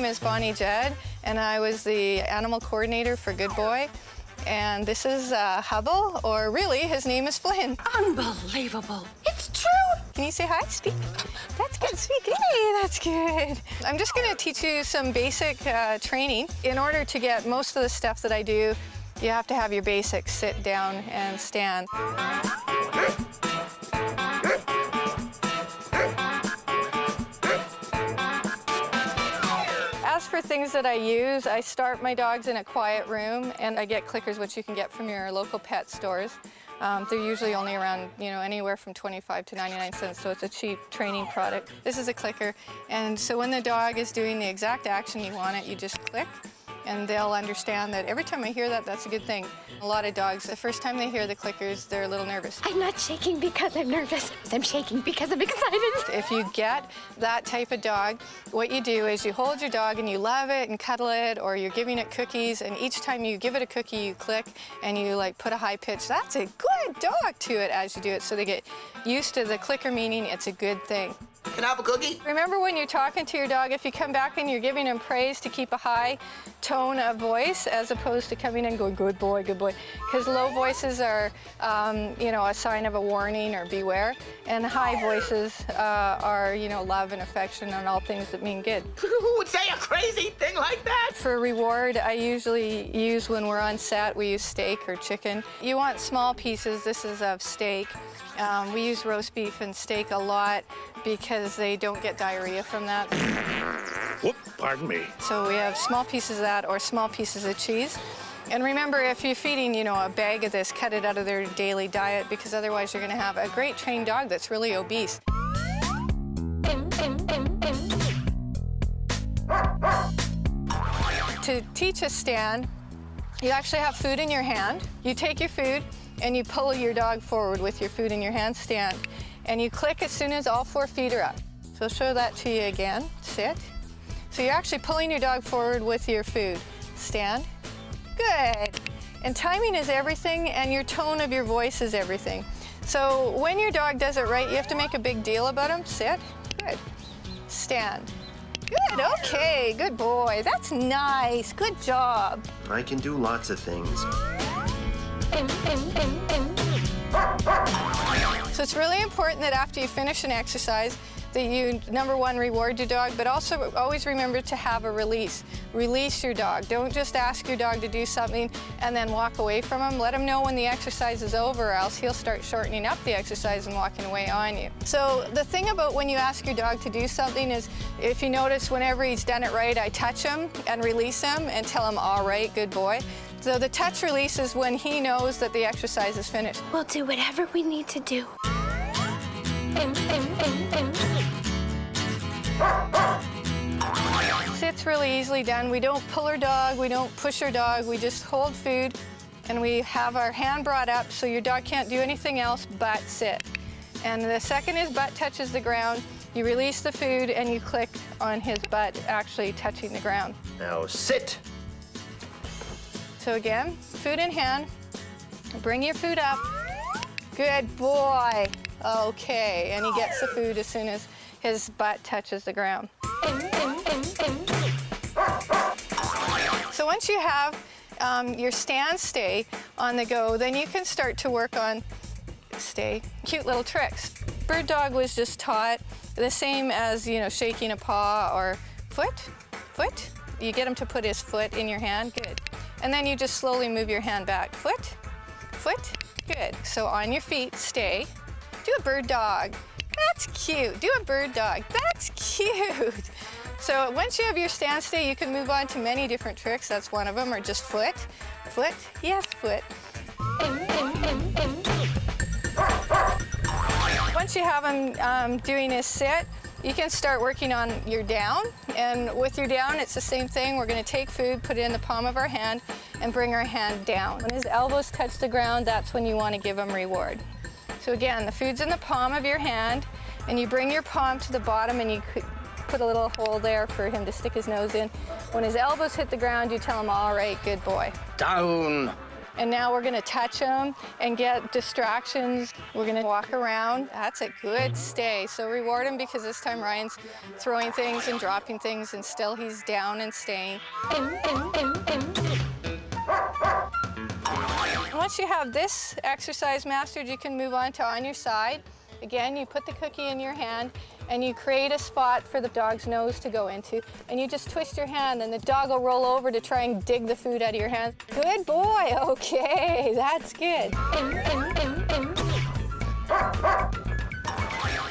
is Bonnie Judd, and I was the animal coordinator for Good Boy. And this is Hubble, or really, his name is Flynn. Unbelievable. It's true. Can you say hi? Speak. That's good. Speak. Hey, that's good. I'm just going to teach you some basic training. In order to get most of the stuff that I do, you have to have your basics: sit, down, and stand. As for things that I use, I start my dogs in a quiet room, and I get clickers, which you can get from your local pet stores. They're usually only around, anywhere from 25 to 99 cents, so it's a cheap training product. This is a clicker, and so when the dog is doing the exact action you want it, you just click, and they'll understand that every time I hear that, that's a good thing. A lot of dogs, the first time they hear the clickers, they're a little nervous. I'm not shaking because I'm nervous. I'm shaking because I'm excited. If you get that type of dog, what you do is you hold your dog and you love it and cuddle it, or you're giving it cookies, and each time you give it a cookie, you click and you put a high pitch. That's a good dog to it as you do it, so they get used to the clicker, meaning it's a good thing. Can I have a cookie? Remember, when you're talking to your dog, if you come back and you're giving him praise, to keep a high tone of voice as opposed to coming in and going, good boy, because low voices are, a sign of a warning or beware, and high voices are, love and affection and all things that mean good. Who would say a crazy thing like that? For reward, I usually use, when we're on set, we use steak or chicken. You want small pieces. This is of steak. We use roast beef and steak a lot because they don't get diarrhea from that. Whoop, pardon me. So we have small pieces of that or small pieces of cheese. And remember, if you're feeding, a bag of this, cut it out of their daily diet, because otherwise you're going to have a great trained dog that's really obese. To teach a stand, you actually have food in your hand. You take your food and you pull your dog forward with your food in your hand, stand. And you click as soon as all 4 feet are up. So I'll show that to you again. Sit. So you're actually pulling your dog forward with your food. Stand. Good. And timing is everything, and your tone of your voice is everything. So when your dog does it right, you have to make a big deal about him. Sit. Good. Stand. Good. Okay. Good boy. That's nice. Good job. I can do lots of things. So it's really important that after you finish an exercise that you, number one, reward your dog, but also always remember to have a release. Release your dog. Don't just ask your dog to do something and then walk away from him. Let him know when the exercise is over, or else he'll start shortening up the exercise and walking away on you. So the thing about when you ask your dog to do something is, if you notice, whenever he's done it right, I touch him and release him and tell him, all right, good boy. So the touch release is when he knows that the exercise is finished. We'll do whatever we need to do. Sit's really easily done. We don't pull our dog, we don't push our dog, we just hold food, and we have our hand brought up so your dog can't do anything else but sit. And the second his butt touches the ground, you release the food and you click on his butt actually touching the ground. Now sit. So again, food in hand, bring your food up. Good boy. Okay, and he gets the food as soon as his butt touches the ground. So once you have your stand stay on the go, then you can start to work on stay. Cute little tricks. Bird dog was just taught the same as, shaking a paw or foot. You get him to put his foot in your hand, good. And then you just slowly move your hand back. Foot, good. So on your feet, stay. Do a bird dog. That's cute. Do a bird dog. That's cute. So once you have your stand stay, you can move on to many different tricks. That's one of them, or just foot, yes, foot. Once you have him doing his sit, you can start working on your down. And with your down, it's the same thing. We're going to take food, put it in the palm of our hand, and bring our hand down. When his elbows touch the ground, that's when you want to give him reward. So again, the food's in the palm of your hand, and you bring your palm to the bottom, and you put a little hole there for him to stick his nose in. When his elbows hit the ground, you tell him, all right, good boy. Down. And now we're gonna touch him and get distractions. We're gonna walk around. That's a good stay. So reward him because this time Ryan's throwing things and dropping things and still he's down and staying. Once you have this exercise mastered, you can move on to on your side. Again, you put the cookie in your hand and you create a spot for the dog's nose to go into, and you just twist your hand and the dog will roll over to try and dig the food out of your hand. Good boy, okay, that's good.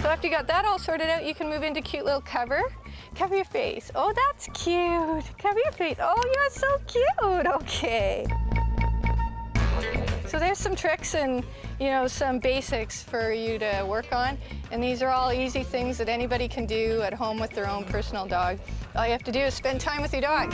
So after you got that all sorted out, you can move into cute little cover. Cover your face. Oh, that's cute. Cover your face. Oh, you're so cute. Okay. So there's some tricks and, you know, some basics for you to work on. And these are all easy things that anybody can do at home with their own personal dog. All you have to do is spend time with your dog.